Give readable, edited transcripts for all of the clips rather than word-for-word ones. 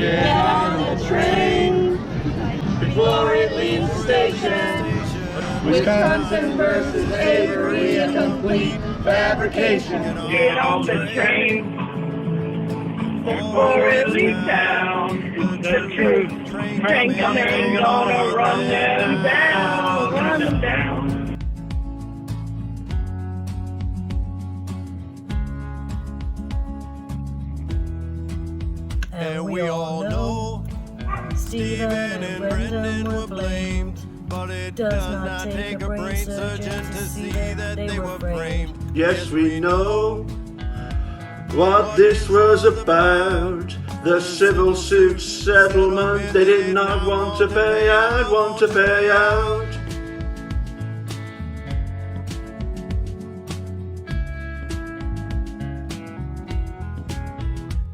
Get on the train before it leaves the station. Wisconsin versus Avery, a complete fabrication. Get on the train before it leaves town. The truth train coming, gonna run them down, run them down. And we all know Stephen and Brendan were blamed, but it does not take a brain surgeon to see that they were framed. Yes, we know what this was about. The civil suit settlement, they did not want to pay out.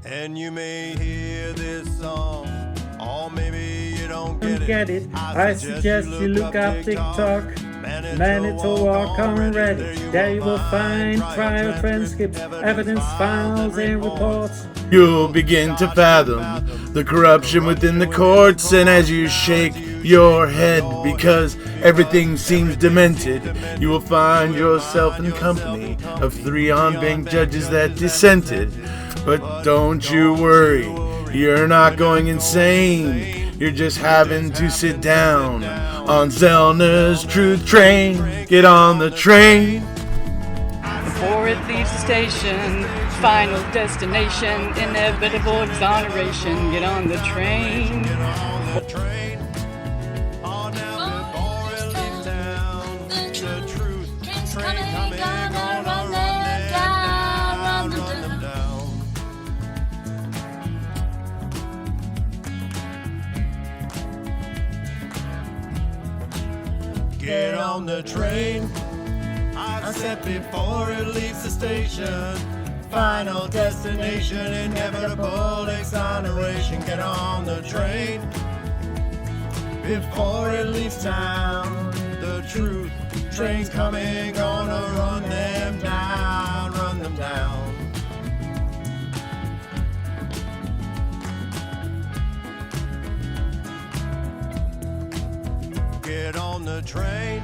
And you may hear this song, or maybe you don't get it. I suggest you look up TikTok, Manitowoc on Reddit. There you will find trial transcripts, evidence files, and reports. You'll begin to fathom the corruption within the courts, and as you shake your head because everything seems demented, you will find yourself in company of 3 on-bank judges that dissented. But don't you worry, you're not going insane. You're just having to sit down on Zellner's Truth Train. Get on the train before it leaves the station. Final destination, inevitable exoneration. Get on the train. On now before it leaves town. The truth train coming, gonna run them down, run them down. Get on the train, I said before it leaves the station. Final destination, inevitable exoneration. Get on the train before it leaves town. The truth train's coming, gonna run them down, run them down. Get on the train,